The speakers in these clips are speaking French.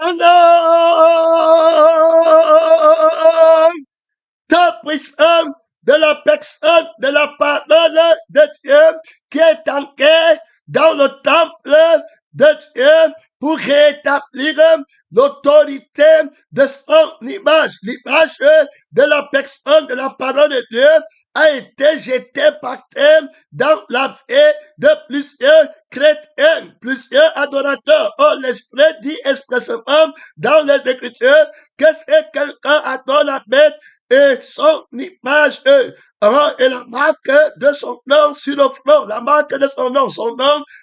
Non, ta puissance de la personne de la parole de Dieu qui est entrée dans le temple de Dieu pour rétablir l'autorité de son image. L'image de la personne de la parole de Dieu a été jetée par terre dans la vie de plusieurs chrétiens, plusieurs adorateurs. Oh, l'Esprit dit expressément dans les Écritures que c'est quelqu'un adore la bête et son image et la marque de son nom sur le front, la marque de son nom,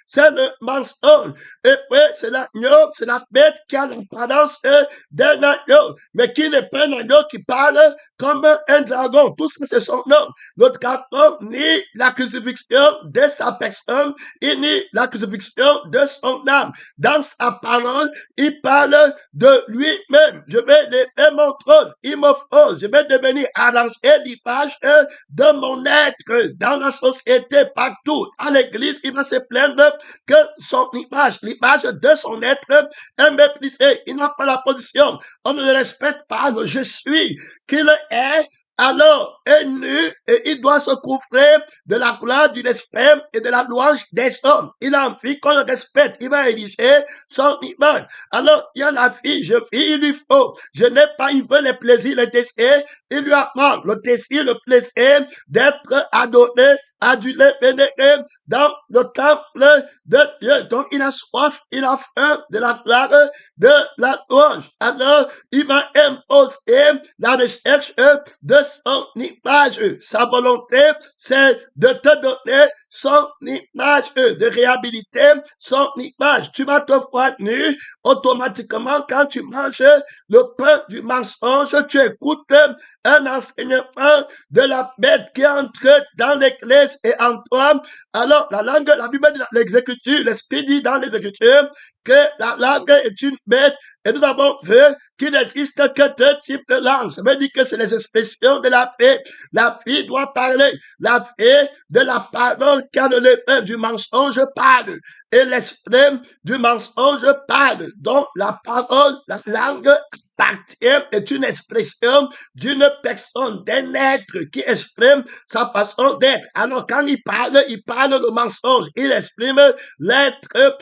c'est le mensonge. Et puis, c'est l'agneau, c'est la bête qui a l'apparence d'un agneau, mais qui n'est pas un agneau qui parle comme un dragon. Tout ça, c'est son nom. Notre carton ni la crucifixion de sa personne, ni la crucifixion de son âme. Dans sa parole, il parle de lui-même. Je vais lever mon trône, il me faut, je vais devenir arranger l'image de mon être dans la société, partout. À l'église, il va se plaindre que son image, l'image de son être est méprisée. Il n'a pas la position. On ne le respecte pas, le je suis qu'il est alors est nu et il doit se couvrir de la gloire du respect et de la louange des hommes. Il a envie qu'on le respecte. Il va ériger son image. Alors, il y a la fille, je vis, il lui faut. Je n'ai pas, il veut les plaisirs, les désirs. Il lui apprend le désir, le plaisir d'être adoré, adulé, vénéré dans le temple de Dieu. Donc, il a soif, il a faim de la gloire, de la louange. Alors, il va imposer la recherche de son image. Sa volonté, c'est de te donner son image, de réhabiliter son image. Tu vas te voir nu automatiquement quand tu manges le pain du mensonge, tu écoutes un enseignement de la bête qui entre dans l'église et en toi. Alors, la langue, la Bible dit dans l'exécuture, l'Esprit dit dans les Écritures que la langue est une bête et nous avons vu qu'il n'existe que deux types de langues. Ça veut dire que c'est les expressions de la fée. La fille doit parler. La fée de la parole car le fin du mensonge parle. Et l'esprit du mensonge parle. Donc, la parole, la langue appartient, est une expression d'une personne, d'un être qui exprime sa façon d'être. Alors, quand il parle le mensonge. Il exprime l'être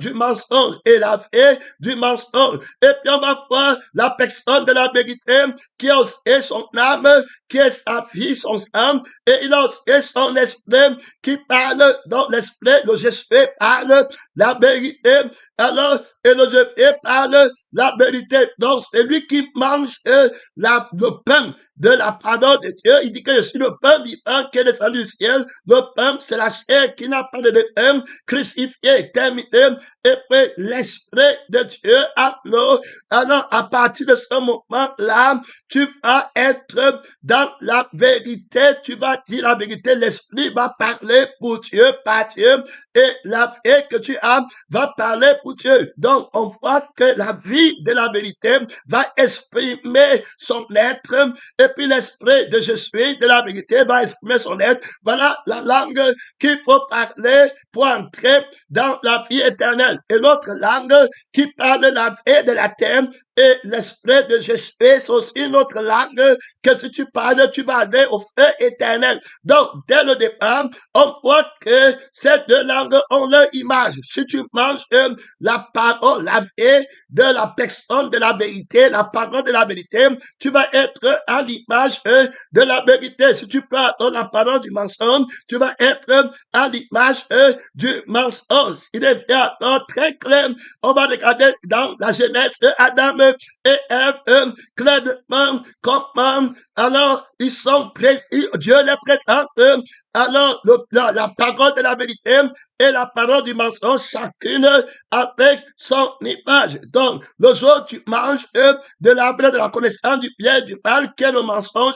du mensonge et la fée du mensonge. Et puis, on va voir la personne de la vérité qui a aussi son âme, qui est sa vie, son âme, et il a aussi son esprit qui parle dans l'esprit. Le Jésus parle la vérité. Alors, et le Jésus parle la vérité. Donc, c'est lui qui mange le pain de la parole de Dieu. Il dit que je suis le pain vivant qui est descendu du ciel. Le pain, c'est la chair qui n'a pas de pain, crucifié, terminé. Et puis, l'esprit de Dieu a l'eau. Alors, à partir de ce moment-là, tu vas être dans la vérité. Tu vas dire la vérité. L'esprit va parler pour Dieu, par Dieu. Et la vie que tu as va parler pour Dieu. Donc, on voit que la vie de la vérité va exprimer son être. Et puis, l'esprit de je suis de la vérité va exprimer son être. Voilà la langue qu'il faut parler pour entrer dans la vie éternelle. Et l'autre langue qui parle la vie de la terre et l'esprit de Jésus, c'est aussi une autre langue que si tu parles, tu vas aller au feu éternel. Donc, dès le départ, on voit que ces deux langues ont leur image. Si tu manges la parole, la vie de la personne de la vérité, la parole de la vérité, tu vas être à l'image de la vérité. Si tu prends la parole du mensonge, tu vas être à l'image du mensonge. Il est bien très clair. On va regarder dans la Genèse de Adam et Ève, clairement comment alors ils sont précis, Dieu les présente alors la parole de la vérité et la parole du mensonge, chacune avec son image. Donc, le jour où tu manges de l'arbre de la connaissance du bien et du mal, quel est le mensonge,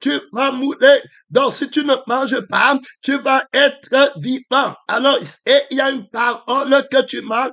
tu vas mourir. Donc, si tu ne manges pas, tu vas être vivant. Alors, il y a une parole que tu manges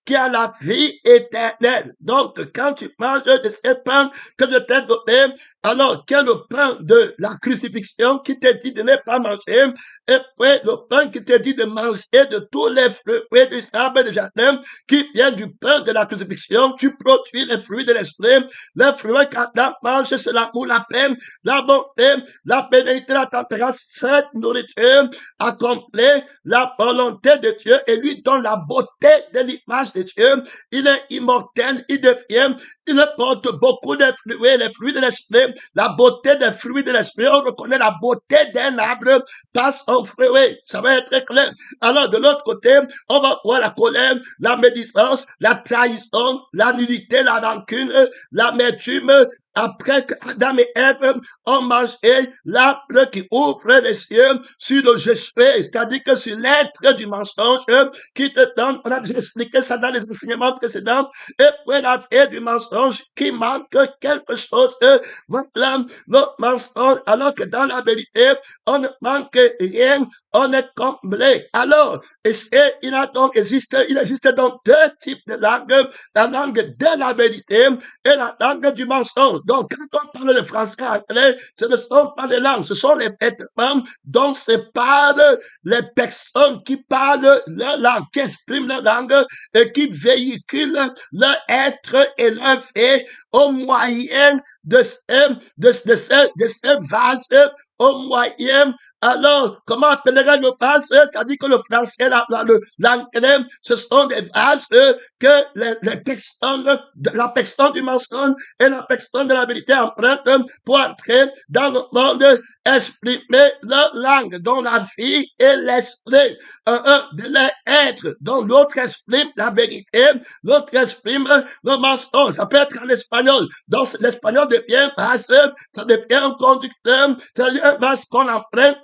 qui a la vie éternelle. Donc, quand tu manges de ces pains que je t'ai donné, Alors, quel est le pain de la crucifixion qui te dit de ne pas manger? Et puis, le pain qui te dit de manger de tous les fruits du sable de jardin qui vient du pain de la crucifixion. Tu produis les fruits de l'esprit. Les fruits qu'Adam mange, c'est l'amour, la paix, la bonté, la bénédiction, la tempérance. Cette nourriture accomplit la volonté de Dieu et lui donne la beauté de l'image de Dieu. Il est immortel, il devient, il porte beaucoup de fruits, les fruits de l'esprit, la beauté des fruits de l'esprit. On reconnaît la beauté d'un arbre par son fruit. Ça va être très clair. Alors, de l'autre côté, on va voir la colère, la médisance, la trahison, la nudité, la rancune, l'amertume. Après que Adam et Ève ont mangé l'arbre qui ouvre les cieux sur le je suis, c'est-à-dire que sur l'être du mensonge qui te donne, on a déjà expliqué ça dans les enseignements précédents, et puis la vie du mensonge qui manque quelque chose, voilà le mensonge, alors que dans la vérité, on ne manque rien, on est comblé. Alors, il existe donc deux types de langues, la langue de la vérité et la langue du mensonge. Donc, quand on parle de français anglais, ce ne sont pas les langues, ce sont les vêtements dont se parlent les personnes qui parlent leur langue, qui expriment leur langue et qui véhiculent leur être et leur fait au moyen de ce vase, au moyen. Alors, comment appellerait le vase? C'est-à-dire que le français, l'anglais, ce sont des vases que les personnes, la personne du mensonge et la personne de la vérité empruntent pour entrer dans le monde, exprimer leur langue, dont la vie et l'esprit, de leur être, dont l'autre exprime la vérité, l'autre exprime le mensonge. Ça peut être en espagnol. Donc, l'espagnol devient vase, ça devient un conducteur, ça devient un vase qu'on emprunte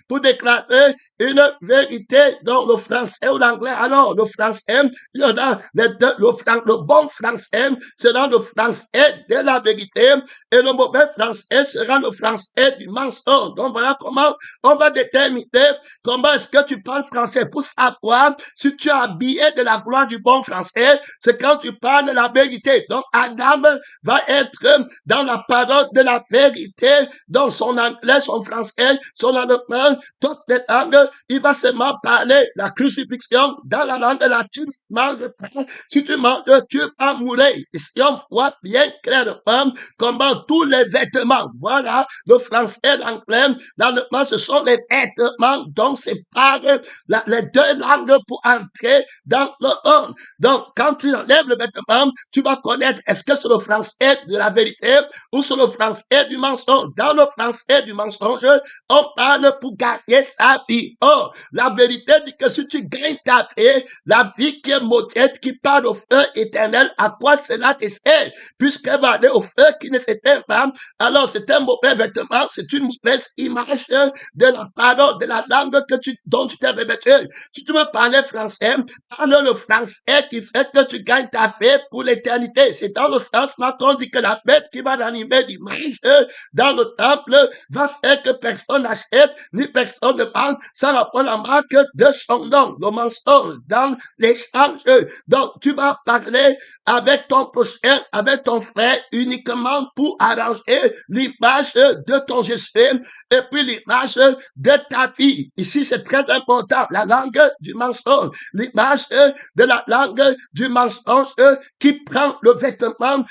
pour déclarer une vérité dans le français ou l'anglais. Alors, le français, il y en a le bon français sera le français de la vérité et le mauvais français sera le français du mensonge. Donc, voilà comment on va déterminer comment est-ce que tu parles français pour savoir si tu es habillé de la gloire du bon français. C'est quand tu parles de la vérité. Donc, Adam va être dans la parole de la vérité, dans son anglais, son français, son allemand, toutes les langues. Il va seulement parler la crucifixion dans la langue de la tu manges pas. Si tu manges, tu vas mourir. Ici, on voit bien clairement comment tous les vêtements, voilà, le français, l'anglais, l'allemand, ce sont les vêtements dont séparent les deux langues pour entrer dans le monde. Donc, quand tu enlèves le vêtement, tu vas connaître est-ce que c'est le français de la vérité ou c'est le français du mensonge. Dans le français du mensonge, on parle pour gagner sa vie. Or, la vérité dit que si tu gagnes ta vie, la vie qui est maudite, qui parle au feu éternel, à quoi cela te sert? Puisqu'elle va aller au feu qui ne s'éteint pas, alors c'est un mauvais vêtement, c'est une mauvaise image de la parole, de la langue dont tu t'es revêtu. Si tu veux parler français, parle le français qui fait que tu gagnes ta vie pour l'éternité. C'est dans le sens là qu'on dit que la bête qui va animer l'image dans le temple va faire que personne n'achète, ni personne ne vend, sans avoir la marque de son nom, le mensonge, dans l'échange. Donc, tu vas parler avec ton prochain, avec ton frère, uniquement pour arranger l'image de ton Jésus et puis l'image de ta vie. Ici, c'est très important. La langue du mensonge, l'image de la langue du mensonge qui prend le vêtement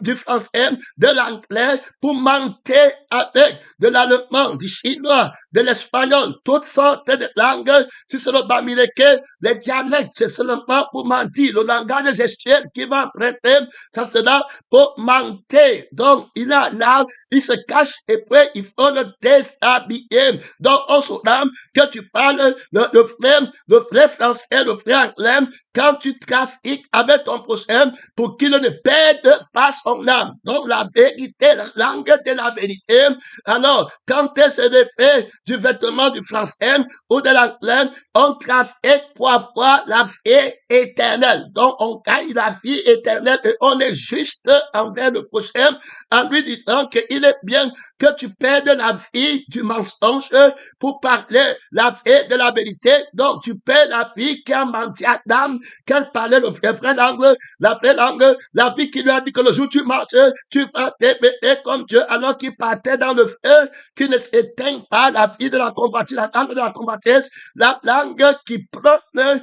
du français, de l'anglais pour mentir avec de l'allemand, du chinois, de l'espagnol, toutes sortes de langues. Si c'est le bamileke, les dialectes, c'est seulement pour mentir. Le langage gestuel qui va emprunter, ça sera pour mentir. Donc, il a là, il se cache et puis il faut le déshabiller. Donc, on saura que tu parles le vrai français, le vrai anglais, quand tu trafiques avec ton prochain pour qu'il ne perde pas son âme. Donc, la vérité, la langue de la vérité. Alors, quand est-ce l'effet du vêtement du français ou de l'anglais, on trafique pour avoir la vie éternelle. Donc, on gagne la vie éternelle et on est juste envers le prochain en lui disant qu'il est bien que tu perdes la vie du mensonge pour parler la vie de la vérité. Donc, tu perds la vie qui a menti à Adam, qu'elle parlait le vrai langue, la vraie langue, la vie qui lui a dit que le jour où tu marches, tu vas t'aimer comme Dieu, alors qu'il partait dans le feu, qui ne s'éteigne pas, la vie de la convoitise, la langue de la convoitise, la langue qui prône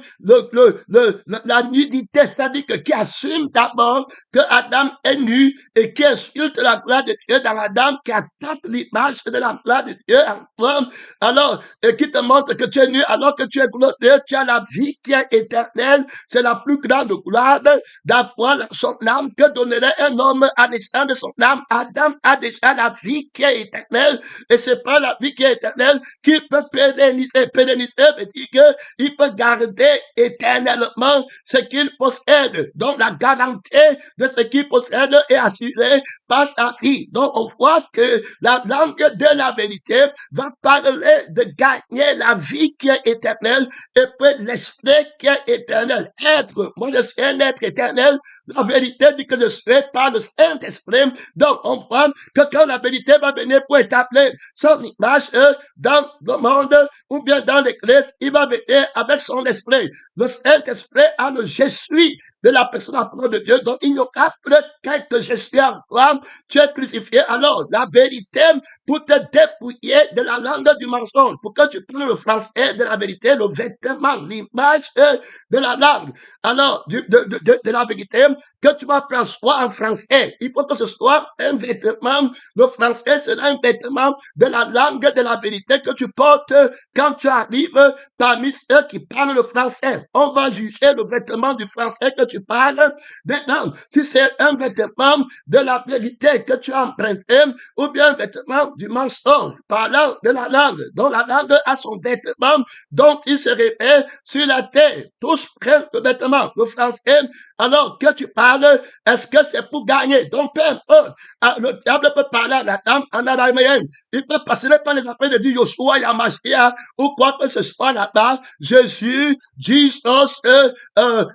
la nudité, c'est-à-dire que qui assume d'abord que Adam est nu et qui insulte la gloire de Dieu dans Adam, qui attaque l'image de la gloire de Dieu en toi, alors, et qui te montre que tu es nu, alors que tu es glorieux, tu as la vie qui est éternelle, c'est la plus grande gloire d'avoir son âme que donnerait un homme à l'échange de son âme. Adam a déjà la vie qui est éternelle, et c'est pas la vie qui est éternelle qui peut pérenniser veut dire qu'il peut garder éternellement ce qu'il possède. Donc la garantie de ce qu'il possède est assurée par sa vie. Donc on voit que la langue de la vérité va parler de gagner la vie qui est éternelle et puis l'esprit qui est éternel. Être, moi je suis un être éternel, la vérité dit que je suis par le Saint-Esprit. Donc on voit que quand la vérité va venir pour établir son image dans le monde ou bien dans l'église, il va venir avec son esprit. Le Saint-Esprit a le je suis de la personne à propos de Dieu. Donc il n'y aura plus qu'être je suis en toi. Tu es crucifié. Alors la vérité pour te dépouiller de la langue du mensonge, pour que tu prennes le français de la vérité, le vêtement, l'image de la langue. Alors de la vérité que tu vas prendre soit en français. Il faut que ce soit un vêtement. Le français sera un vêtement de la langue de la vérité que tu portes quand tu arrives parmi ceux qui parlent le français. On va juger le vêtement du français que tu parles. Maintenant, si c'est un vêtement de la vérité que tu as emprunté, ou bien un vêtement du mensonge, parlant de la langue, dont la langue a son vêtement, dont il se réfère sur la terre. Tous prennent le vêtement, le français, alors que tu parles, est-ce que c'est pour gagner? Donc, peu importe, le diable peut parler à la dame en araméen. Il peut passer par les affaires de dire Yoshua, Yamashia, ou quoi que ce soit là-bas, Jésus, Jesus,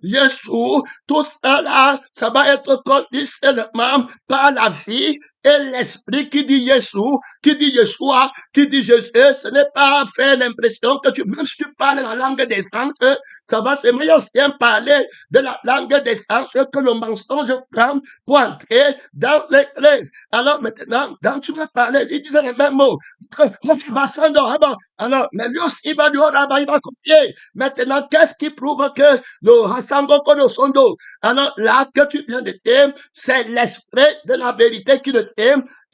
Yeshua, tout ça là, ça va être conduit seulement par la vie et l'esprit qui dit Yeshua, qui dit Yeshua, qui dit Jésus. Ce n'est pas faire l'impression que même si tu parles la langue des anges, ça va se mieux aussi parler de la langue des anges que le mensonge prend pour entrer dans l'église. Alors maintenant, quand tu vas parler, il disait les mêmes mots. Alors, mais lui aussi, il va dire, il va copier. Maintenant, qu'est-ce qui prouve que le Hassango Konosondo? Alors, là que tu viens de dire, c'est l'esprit de la vérité qui le tient.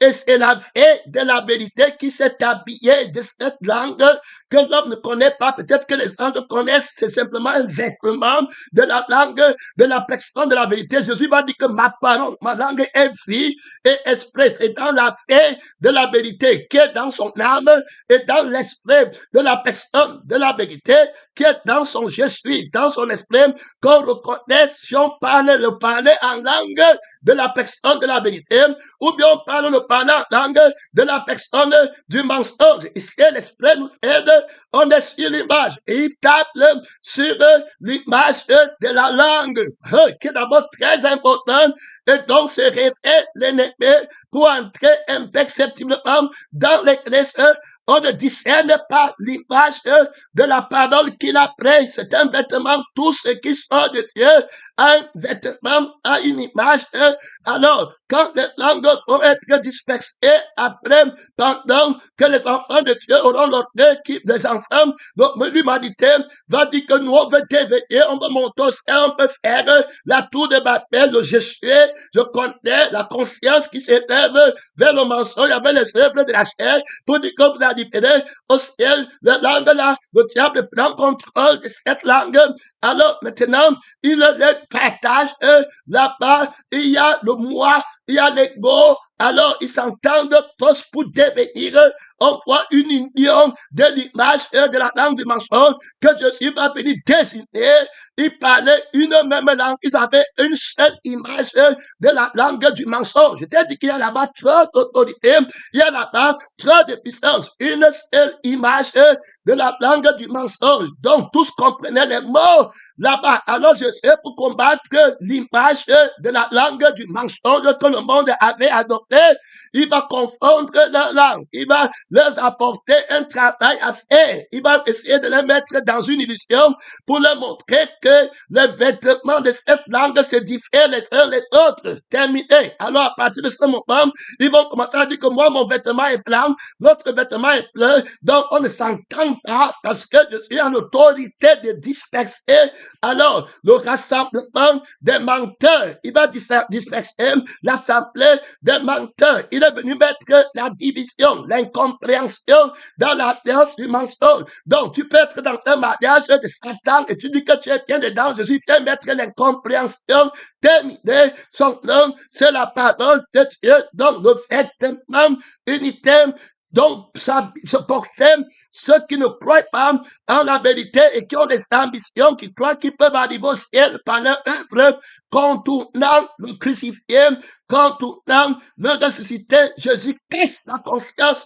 Et c'est la vie de la vérité qui s'est habillée de cette langue que l'homme ne connaît pas. Peut-être que les anges connaissent, c'est simplement un vêtement de la langue, de la personne de la vérité. Jésus va dire que ma parole, ma langue est vie et esprit. C'est dans la vie de la vérité qui est dans son âme et dans l'esprit de la personne de la vérité qui est dans son je suis, dans son esprit, qu'on reconnaît si on parle le parler en langue de la personne de la vérité, ou bien on parle le parler en langue de la personne du mensonge. Ici, l'esprit nous aide, on est sur l'image, et il tape sur l'image de la langue, qui est d'abord très importante, et donc se révèle l'ennemi pour entrer imperceptiblement dans l'église. On ne discerne pas l'image de la parole qu'il a prise. C'est un vêtement, tout ce qui sort de Dieu, un vêtement, a une image. Alors, quand les langues vont être dispersées après, pendant que les enfants de Dieu auront leur équipe des enfants, donc l'humanité va dire que nous, on veut déveiller, on veut monter au ciel, on peut faire la tour de Babel, le je suis, je connais la conscience qui s'élève vers le mensonge, avec les œuvres de la chair, pour dire que vous arriverez au ciel, la langue là, le diable prend contrôle de cette langue. Alors maintenant, il le partage là-bas, il y a le moi, il y a l'ego. Alors, ils s'entendent tous pour devenir, on voit une union de l'image et de la langue du mensonge que Jésus va venir désigner. Ils parlaient une même langue. Ils avaient une seule image de la langue du mensonge. Je t'ai dit qu'il y a là-bas trop d'autorité. Il y a là-bas trop de puissance. Une seule image de la langue du mensonge. Donc, tous comprenaient les mots là-bas. Alors, je sais pour combattre l'image de la langue du mensonge que le monde avait adopté, il va confondre leur langue. Il va leur apporter un travail à faire. Il va essayer de les mettre dans une illusion pour leur montrer que les vêtements de cette langue se diffèrent les uns les autres. Terminé. Alors, à partir de ce moment, ils vont commencer à dire que moi, mon vêtement est blanc, l'autre vêtement est bleu. Donc, on ne s'entend pas parce que je suis en autorité de disperser. Alors, le rassemblement des menteurs, il va disperser l'assemblée des menteurs. Il est venu mettre la division, l'incompréhension dans l'alliance du mensonge. Donc, tu peux être dans un mariage de Satan et tu dis que tu es bien dedans. Jésus vient mettre l'incompréhension. Terminé. Son nom, c'est la parole de Dieu. Donc, le vêtement unitaire. Donc, ça se portait ceux qui ne croient pas en la vérité et qui ont des ambitions, qui croient qu'ils peuvent arriver au ciel par leur œuvre, contournant le crucifié, contournant le ressuscité. Jésus casse la conscience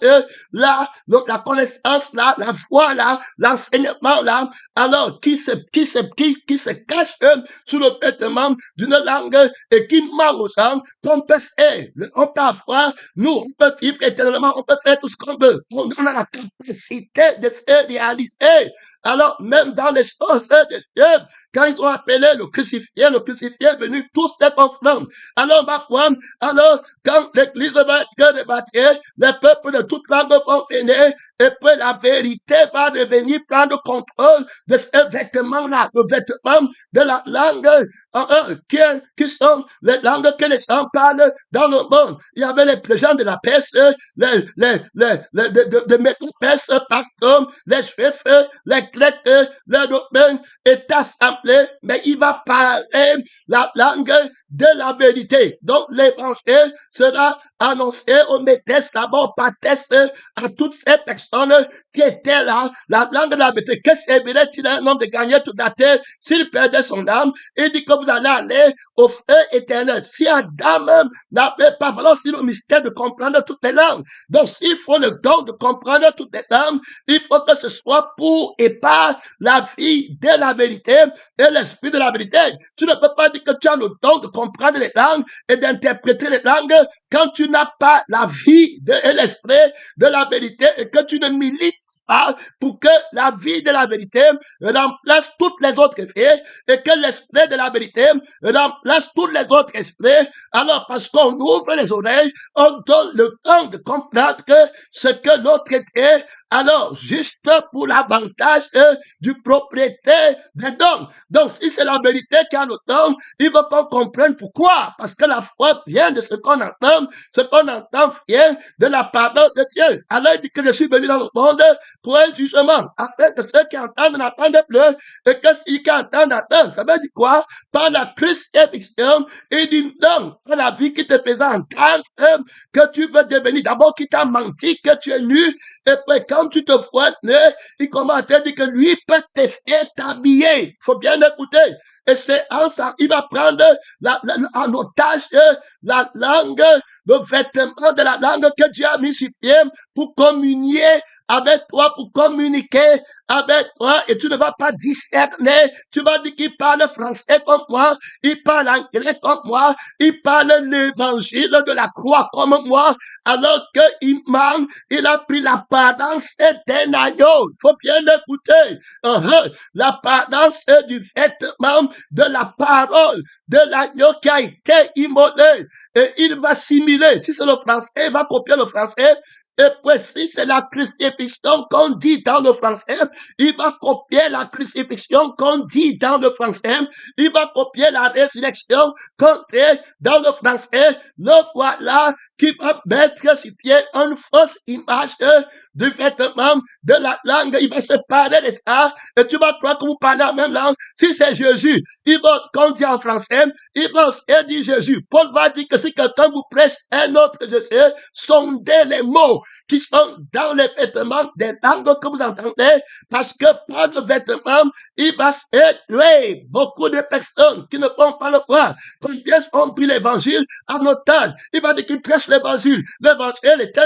là, la connaissance là, la foi là, l'enseignement là. Alors, qui se cache sous le vêtement d'une langue et qui ment aux gens qu'on peut faire. On peut avoir, nous, on peut vivre éternellement, on peut faire tout ce qu'on veut. On a la capacité de se réaliser. Alors, même dans les choses de Dieu, quand ils ont appelé le crucifié est venu tous les confondre. Alors, ma foi, alors, quand l'église va être débattue, les peuples de toute langue vont venir, et puis la vérité va devenir prendre contrôle de ces vêtements-là, le vêtement de la langue, qui sont les langues que les gens parlent dans le monde. Il y avait les gens de la Perse, de Médo-Perse, partout, les Juifs, les Grecs, les Romains est assemblé, mais il va parler la langue de la vérité. Donc, l'évangile sera annoncé au métesse d'abord, patesse à toutes ces personnes qui étaient là. La langue de la vérité. Que servirait-il à un homme de gagner toute la terre s'il perdait son âme? Il dit que vous allez aller au feu éternel. Si Adam n'avait pas vraiment si le mystère de comprendre toutes les langues. Donc, s'il faut le don de comprendre toutes les langues, il faut que ce soit pour et par la vie de la vérité et l'esprit de la vérité. Tu ne peux pas dire que tu as le don de comprendre les langues et d'interpréter les langues quand tu n'as pas la vie et l'esprit de la vérité et que tu ne milites pour que la vie de la vérité remplace toutes les autres esprits et que l'esprit de la vérité remplace tous les autres esprits. Alors, parce qu'on ouvre les oreilles, on donne le temps de comprendre que ce que l'autre est, alors, juste pour l'avantage du propriétaire des dons. Donc, si c'est la vérité qui a le don, il faut qu'on comprenne pourquoi. Parce que la foi vient de ce qu'on entend vient de la parole de Dieu. Alors, il dit que je suis venu dans le monde pour un jugement, afin que ceux qui entendent n'entendent plus, et que ceux qui entendent entendent. Ça veut dire quoi? Par la crucifixion, il dit non, par la vie qui te faisait entendre que tu veux devenir, d'abord qui t'a menti, que tu es nu, et puis quand tu te vois il commence à te dire que lui peut te faire t'habiller. Il faut bien écouter. Et c'est en ça, il va prendre en otage la langue, le vêtement de la langue que Dieu a mis sur pied pour communier avec toi, pour communiquer avec toi, et tu ne vas pas discerner. Tu vas dire qu'il parle français comme moi, il parle anglais comme moi, il parle l'évangile de la croix comme moi, alors qu'il ment, il a pris l'apparence d'un agneau. Il faut bien écouter. L'apparence du vêtement de la parole de l'agneau qui a été immolé. Et il va simuler. Si c'est le français, il va copier le français. Et puis, si c'est la crucifixion qu'on dit dans le français, il va copier la crucifixion qu'on dit dans le français. Il va copier la résurrection qu'on dit dans le français. Le voilà qui va mettre sur pied une fausse image du vêtement de la langue. Il va se parler de ça. Et tu vas croire que vous parlez la même langue. Si c'est Jésus, il va, qu'on dit en français, il va dire Jésus. Paul va dire que si quelqu'un vous prêche un autre Jésus, sondez les mots. qui sont dans les vêtements des langues que vous entendez, parce que par le vêtement, il va s'élever beaucoup de personnes qui ne vont pas le voir. Combien ont pris l'évangile en otage? Il va dire qu'ils prêchent l'évangile. L'évangile est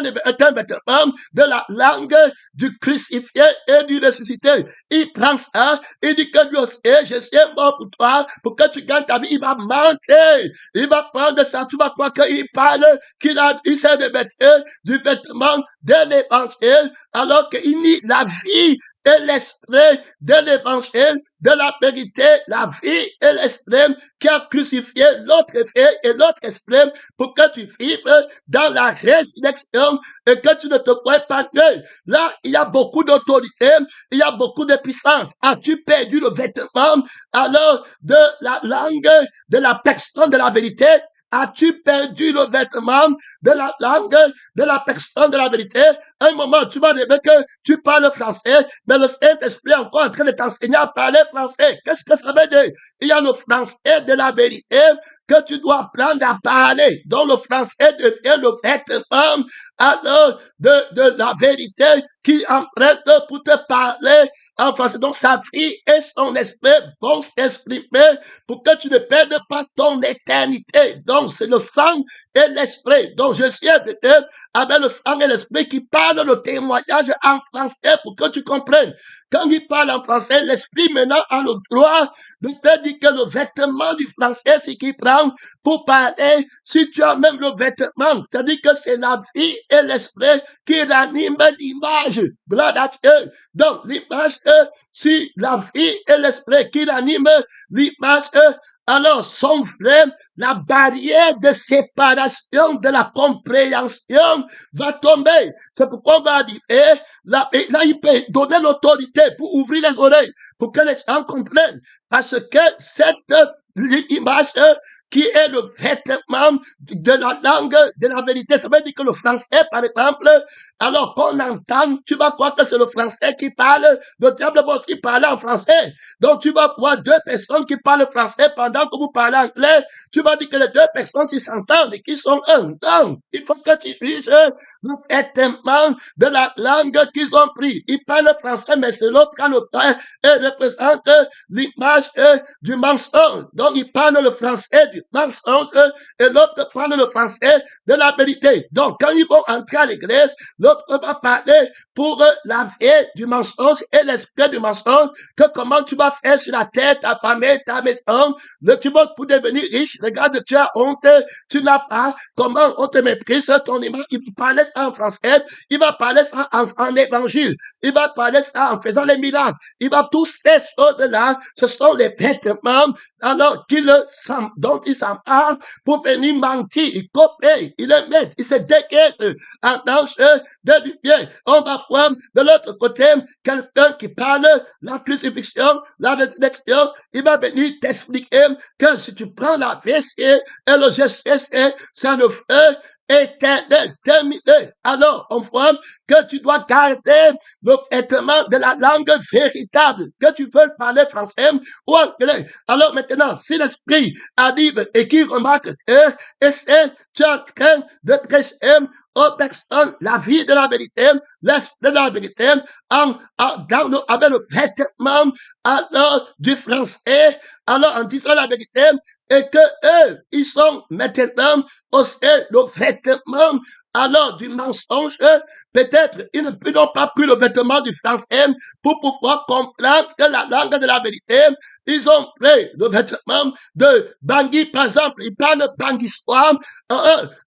un vêtement de la langue du crucifié et du ressuscité. Il prend ça, il dit que lui aussi, je suis mort pour toi, pour que tu gagnes ta vie. Il va mentir. Il va prendre ça, tu vas croire qu'il parle, il s'est revêtu du vêtement de l'évangile, alors qu'il nie la vie et l'esprit de l'évangile, de la vérité, la vie et l'esprit qui a crucifié l'autre vie et l'autre esprit pour que tu vives dans la résurrection et que tu ne te crois pas nul. Là, il y a beaucoup d'autorité, il y a beaucoup de puissance. As-tu perdu le vêtement alors de la langue, de la personne de la vérité? As-tu perdu le vêtement de la langue, de la personne de la vérité? Un moment, tu vas rêver que tu parles français, mais le Saint-Esprit est encore en train de t'enseigner à parler français. Qu'est-ce que ça veut dire? Il y a le français de la vérité que tu dois apprendre à parler. Donc le français devient le vêtement alors de la vérité qui emprunte pour te parler en français. Donc sa vie et son esprit vont s'exprimer pour que tu ne perdes pas ton éternité. Donc c'est le sang et l'esprit. Donc je suis invité avec le sang et l'esprit qui parle le témoignage en français pour que tu comprennes. Quand il parle en français, l'esprit maintenant a le droit de te dire que le vêtement du français, c'est qu'il prend pour parler. Si tu as même le vêtement, c'est-à-dire que c'est la vie et l'esprit qui raniment l'image. Gloire à Dieu. Donc l'image, si la vie et l'esprit qui raniment l'image, alors sont vraies, la barrière de séparation de la compréhension va tomber. C'est pourquoi on va dire, là, il peut donner l'autorité pour ouvrir les oreilles, pour que les gens comprennent. Parce que cette image qui est le vêtement de la langue de la vérité. Ça veut dire que le français, par exemple, alors qu'on entend, tu vas croire que c'est le français qui parle, le diable va aussi parler en français. Donc tu vas voir deux personnes qui parlent français pendant que vous parlez anglais. Tu vas dire que les deux personnes qui s'entendent et qui sont un. Donc, il faut que tu juges le vêtement de la langue qu'ils ont pris. Ils parlent français, mais c'est l'autre qui le temps et représente l'image du mensonge. Donc, ils parlent le français du mensonge et l'autre parle le français de la vérité. Donc, quand ils vont entrer à l'église, l'autre va parler pour la vie du mensonge et l'esprit du mensonge, que comment tu vas faire sur la terre, ta famille, ta maison, tu vas pour devenir riche, regarde, tu as honte, tu n'as pas, comment on te méprise, ton image, il va parler ça en français, il va parler ça en évangile, il va parler ça en faisant les miracles, il va toutes ces choses-là, ce sont les vêtements, alors dont il s'empare pour venir mentir, il copie, il le met, il se décaisse en ange de lumière. On va voir de l'autre côté quelqu'un qui parle la crucifixion, la résurrection, il va venir t'expliquer que si tu prends la vessière et le geste, c'est le feu éternel, terminé. Alors, on voit que tu dois garder le vêtement de la langue véritable, que tu veux parler français ou anglais. Alors maintenant, si l'esprit arrive et qu'il remarque que tu es en train de prêcher aux personnes la vie de la vérité, l'esprit de la vérité, avec le vêtement alors du français, alors en disant la vérité, et que eux, ils sont maintenant aussi le vêtement alors du mensonge, peut-être ils n'ont pas pris le vêtement du français pour pouvoir comprendre que la langue de la vérité, ils ont pris le vêtement de Bangui, par exemple, ils parlent banguissois,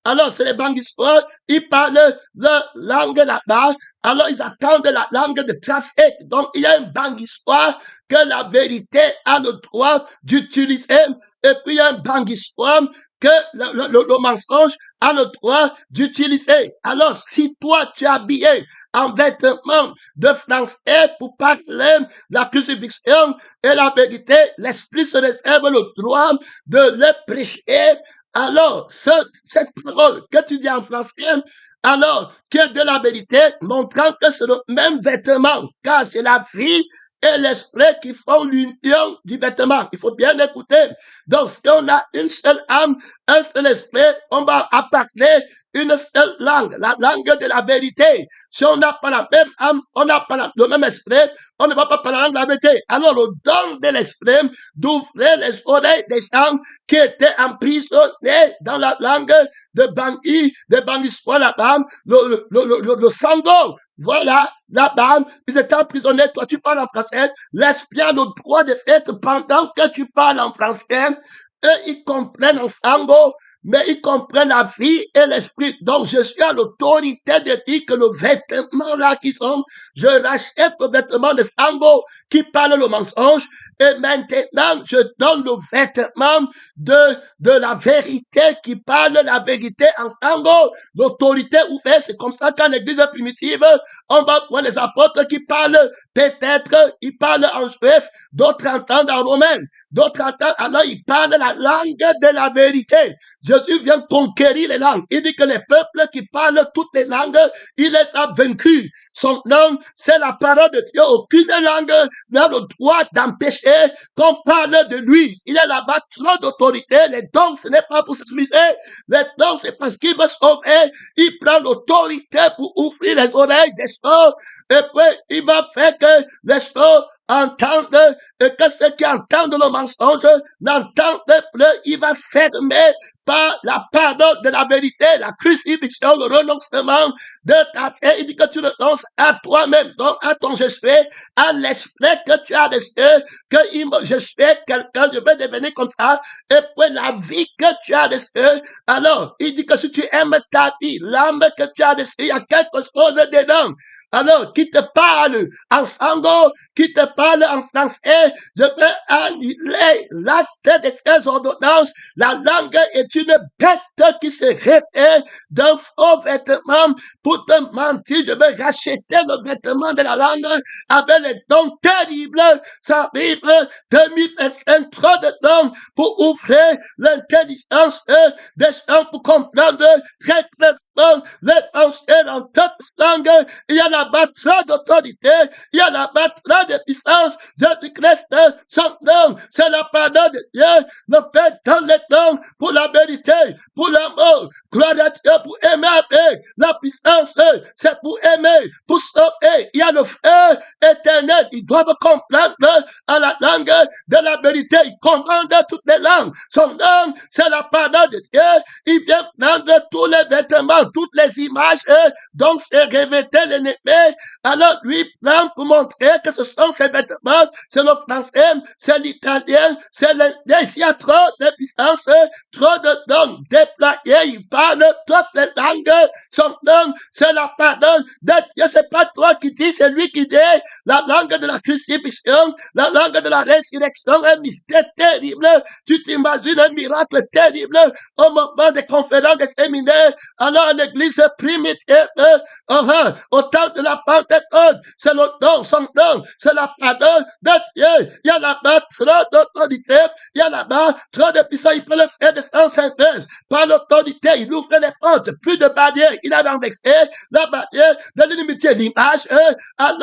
alors c'est les banguissois, ils parlent la langue là-bas, alors ils attendent la langue de trafic, donc il y a un banguissois que la vérité a le droit d'utiliser, et puis il y a un banguissois que le mensonge a le droit d'utiliser. Alors, si toi, tu es habillé en vêtements de français pour parler la crucifixion et la vérité, l'Esprit se réserve le droit de le prêcher. Alors, cette parole que tu dis en français, alors, qui est de la vérité, montrant que c'est le même vêtement, car c'est la vie et l'esprit qui font l'union du vêtement. Il faut bien écouter. Donc, si on a une seule âme, un seul esprit, on va parler une seule langue, la langue de la vérité. Si on n'a pas la même âme, on n'a pas le même esprit, on ne va pas parler la langue de la vérité. Alors, le don de l'esprit d'ouvrir les oreilles des gens qui étaient emprisonnés dans la langue de Bangui, de Bangispoa, là-bas, le Sango. Voilà, là-bas, ils étaient emprisonnés. Toi, tu parles en français. L'esprit a le droit de faire pendant que tu parles en français. Eux, ils comprennent en Sango, mais ils comprennent la vie et l'esprit. Donc, je suis à l'autorité de dire que le vêtement là qui sont, je rachète le vêtement de Sango qui parle le mensonge, et maintenant, je donne le vêtement de la vérité qui parle la vérité en Sango. L'autorité ouverte, c'est comme ça qu'en l'église primitive, on va voir les apôtres qui parlent, peut-être, ils parlent en juif, d'autres entendent en romain, d'autres entendent, alors ils parlent la langue de la vérité. Jésus vient conquérir les langues. Il dit que les peuples qui parlent toutes les langues, il les a vaincus. Son nom, c'est la parole de Dieu. Aucune langue n'a le droit d'empêcher qu'on parle de lui. Il est là-bas trop d'autorité. Les dons, ce n'est pas pour s'amuser. Les dons, c'est parce qu'il veut sauver. Il prend l'autorité pour ouvrir les oreilles des sourds. Et puis, il va faire que les sourds entendent, et que ceux qui entendent le mensonge n'entendent plus. Il va fermer par la parole de la vérité, la crucifixion, le renoncement de ta foi. Il dit que tu renonces à toi-même, donc à ton je suis, à l'esprit que tu as laissé, que je suis quelqu'un, je vais devenir comme ça, et puis la vie que tu as laissée. Alors, il dit que si tu aimes ta vie, l'âme que tu as laissée, il y a quelque chose dedans. Alors, qui te parle en sango, qui te parle en français, je peux annuler l'acte de ces ordonnances. La langue est une bête qui se répète d'un faux vêtement pour te mentir. Je veux racheter le vêtement de la langue avec les dons terribles. Ça arrive 2025, trop de dons pour ouvrir l'intelligence des gens pour comprendre très clairement les pensées dans toute langue. Il y a là-bas trop d'autorité, il y a là-bas trop de puissance. Jésus-Christ, son nom, c'est la parole de Dieu. Le fait dans les dons pour la vérité, pour l'amour. Gloire à Dieu pour aimer avec. La puissance, c'est pour aimer, pour sauver. Il y a le feu éternel. Ils doivent comprendre à la langue de la vérité. Il commande toutes les langues. Son nom, c'est la parole de Dieu. Il vient prendre tous les vêtements, toutes les images, donc c'est revêter l'ennemi. Alors lui prend pour montrer que ce sont ses vêtements, c'est le français, c'est l'italien, c'est l'indien. Il y a trop de puissance, trop de dons déployés. Il parle toutes les langues. Son nom, c'est la parole de Dieu. C'est pas toi qui dis, c'est lui qui dit. La langue de la crucifixion, la langue de la résurrection, un mystère terrible. Tu t'imagines un miracle terrible au moment des conférences, des séminaires. Alors l'église primitive, au temps de la Pentecôte, c'est le don, son don, c'est la parole de Dieu. Il y a là-bas trop d'autorité, il y a là-bas trop de puissance. Il peut le faire de sans synthèse. Par l'autorité, il ouvre les portes, plus de barrières. Il a renversé la barrière de l'inimitié, l'image. Alors